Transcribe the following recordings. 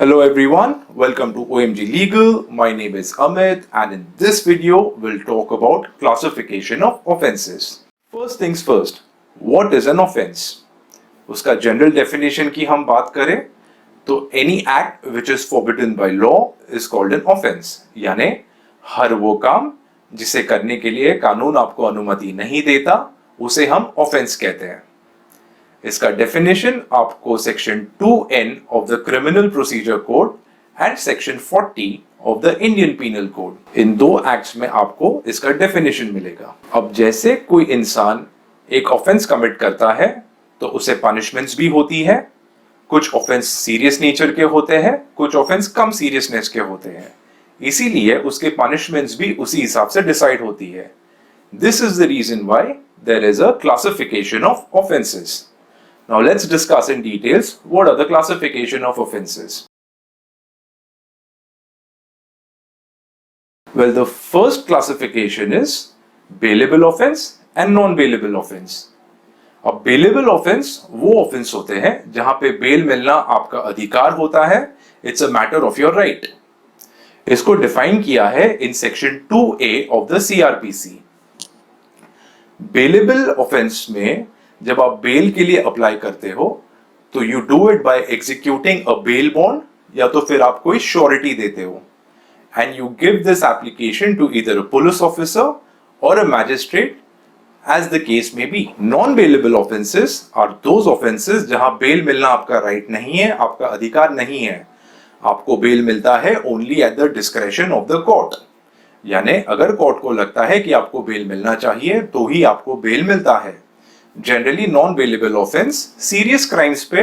Hello everyone, welcome to OMG Legal. My name is Amit and in this video we'll talk about classification of offenses. First things first, what is an offense? उसका general definition की हम बात करें तो any act which is forbidden by law is called an offense. यानी हर वो काम जिसे करने के लिए कानून आपको अनुमति नहीं देता उसे हम offense कहते हैं. इसका डेफिनेशन आपको section 2N of the criminal procedure code and section 40 of the Indian penal code, इन दो एक्ट्स में आपको इसका डेफिनेशन मिलेगा. अब जैसे कोई इंसान एक ऑफेंस कमिट करता है तो उसे पनिशमेंट्स भी होती है. कुछ ऑफेंस सीरियस नेचर के होते हैं, कुछ ऑफेंस कम सीरियसनेस के होते हैं, इसीलिए उसके पनिशमेंट्स भी उसी हिसाब से डिसाइड होती है. This is the reason why there is a classification of offences. Now let's discuss in details what are the classification of offenses. Well, the first classification is bailable offense and non-bailable offense. अब bailable offense वो offense होते हैं जहां पे bail मिलना आपका अधिकार होता है. It's a matter of your right. इसको define किया है in section 2A of the CRPC. Bailable offense में जब आप बेल के लिए अप्लाई करते हो तो you do it by executing a bail bond या तो फिर आप कोई श्योरिटी देते हो and you give this application to either a police officer और a magistrate as the case may be. Non bailable offences are those offences जहां bail मिलना आपका राइट नहीं है, आपका अधिकार नहीं है. आपको बेल मिलता है only at the discretion of the court. यानी अगर कोर्ट को लगता है कि आपको बेल मिलना चाहिए तो ही आपको बेल मिलता है. Generally non bailable offence serious crimes पे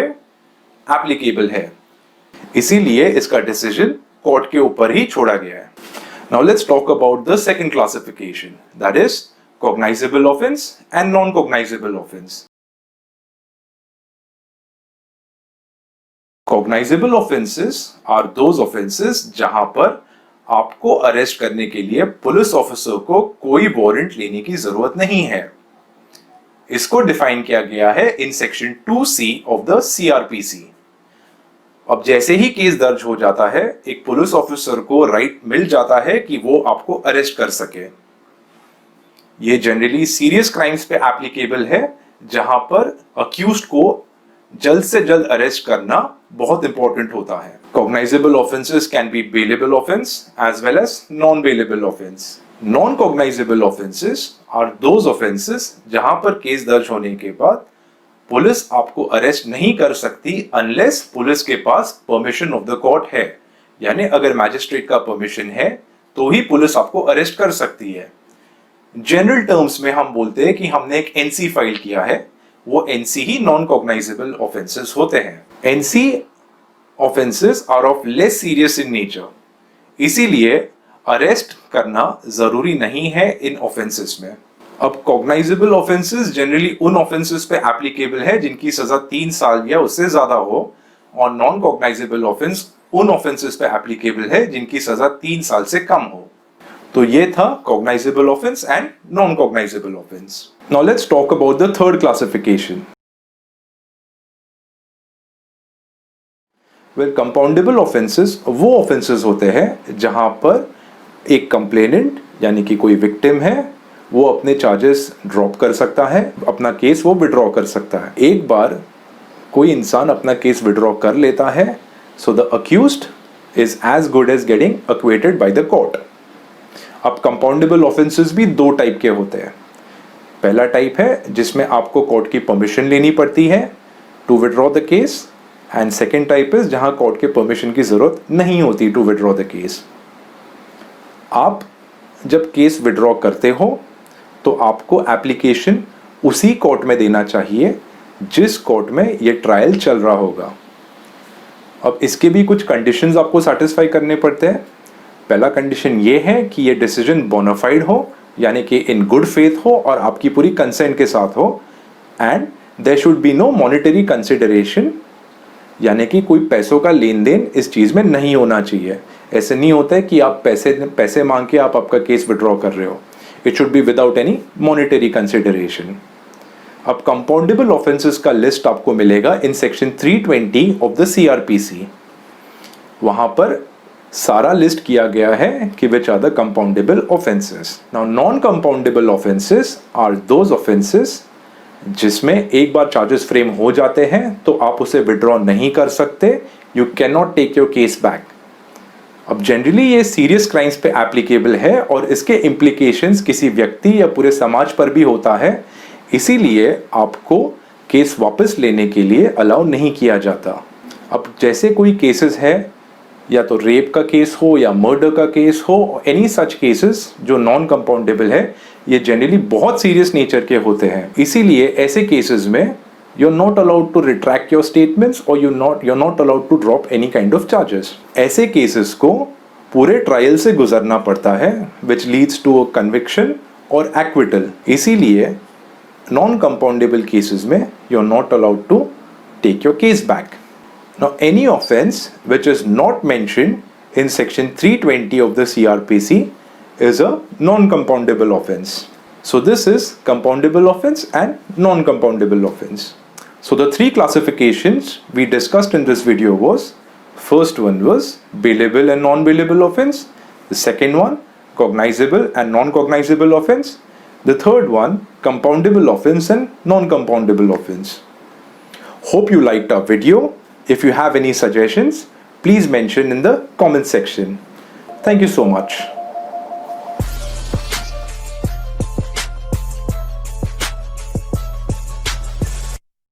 एप्लीकेबल है, इसीलिए इसका डिसीजन कोर्ट के ऊपर ही छोड़ा गया है. Now let's talk about the second classification, that is cognizable offence and non cognizable offence. Cognizable offences are those offences जहां पर आपको अरेस्ट करने के लिए पुलिस ऑफिसर को कोई वारंट लेने की जरूरत नहीं है. इसको डिफाइन किया गया है in section 2C of the CRPC. अब जैसे ही केस दर्ज हो जाता है एक पुलिस ऑफिसर को राइट मिल जाता है कि वो आपको अरेस्ट कर सके. ये जनरली सीरियस क्राइम्स पे एप्लीकेबल है जहां पर अक्यूज्ड को जल्द से जल्द अरेस्ट करना बहुत इंपॉर्टेंट होता है. Cognizable offences can be bailable offence as well as non bailable offence. Non-cognizable offenses are those offenses जहां पर केस दर्ज होने के बाद पुलिस आपको अरेस्ट नहीं कर सकती unless पुलिस के पास परमिशन ऑफ द कोर्ट है. यानी अगर मैजिस्ट्रेट का परमिशन है तो ही पुलिस आपको अरेस्ट कर सकती है. जनरल टर्म्स में हम बोलते हैं कि हमने एक NC फाइल किया है, वो NC ही non-cognizable offenses होते हैं. NC offenses are of less serious in nature, इसीलिए अरेस्ट करना जरूरी नहीं है इन ऑफेंसेस में. अब कॉग्नाइजेबल ऑफेंसेस जनरली उन ऑफेंसेस पे एप्लीकेबल है जिनकी सजा 3 साल या उससे ज्यादा हो, और नॉन कॉग्नाइजेबल ऑफेंस उन ऑफेंसेस पे एप्लीकेबल है जिनकी सजा 3 साल से कम हो. तो ये था cognisable offence and non cognizable offence. Now let's talk about the third classification. Well, compoundable offences वो ऑफेंसेस होते हैं जहां पर एक कंप्लेनेंट यानी कि कोई विक्टिम है वो अपने चार्जेस ड्रॉप कर सकता है, अपना केस वो विड्रॉ कर सकता है. एक बार कोई इंसान अपना केस विड्रॉ कर लेता है so the accused is as good as getting acquitted by the court. अब कंपाउंडेबल ऑफेंसेस भी 2 टाइप के होते हैं. पहला टाइप है जिसमें आपको कोर्ट की परमिशन लेनी पड़ती है to withdraw the case, and second type is जहां कोर्ट के परमिशन की जरूरत नहीं होती टू विड्रॉ द केस. आप जब केस विड्रॉ करते हो तो आपको एप्लीकेशन उसी कोर्ट में देना चाहिए जिस कोर्ट में ये ट्रायल चल रहा होगा. अब इसके भी कुछ कंडीशंस आपको सेटिस्फाई करने पड़ते हैं. पहला कंडीशन ये है कि ये डिसीजन बोनाफाइड हो, यानी कि इन गुड फेथ हो और आपकी पूरी कंसेंट के साथ हो, and there should be no monetary consideration, यानी कि कोई पैसों का लेन देन इस चीज में नहीं होना चाहिए. ऐसे नहीं होता है कि आप पैसे मांग के आप आपका केस विड्रॉ कर रहे हो. It should be without any monetary consideration. अब कंपाउंडेबल ऑफेंसेस का लिस्ट आपको मिलेगा in section 320 of the CRPC. वहां पर सारा लिस्ट किया गया है कि which are the compoundable offences. Now non compoundable offences are those offences जिसमें एक बार चार्जेस फ्रेम हो जाते हैं तो आप उसे विड्रॉ नहीं कर सकते. You can not take your case back. अब जनरली ये सीरियस क्राइम्स पे एप्लीकेबल है और इसके इम्प्लीकेशंस किसी व्यक्ति या पूरे समाज पर भी होता है. इसीलिए आपको केस वापस लेने के लिए अलाउ नहीं किया जाता. अब जैसे कोई केसेस है, या तो रेप का केस हो या मर्डर का केस हो, एनी सच केसेस जो नॉन कंपाउंडेबल है, ये जनरली बहुत सीरियस नेचर के होते हैं. इसीलिए ऐसे केसेस में you're not allowed to retract your statements or you're not allowed to drop any kind of charges. ऐसे केसेस को पूरे ट्रायल से गुजरना पड़ता है which leads to a conviction or acquittal. इसीलिए नॉन कंपाउंडेबल केसेस में you're not allowed to take your case back. Now any offense which is not mentioned in section 320 of the CRPC is a non-compoundable offense. So this is compoundable offense and non-compoundable offense. So the three classifications we discussed in this video was, first one was bailable and non-bailable offense, the second one cognizable and non-cognizable offense, the third one compoundable offense and non-compoundable offense. Hope you liked our video. If you have any suggestions, please mention in the comment section. Thank you so much.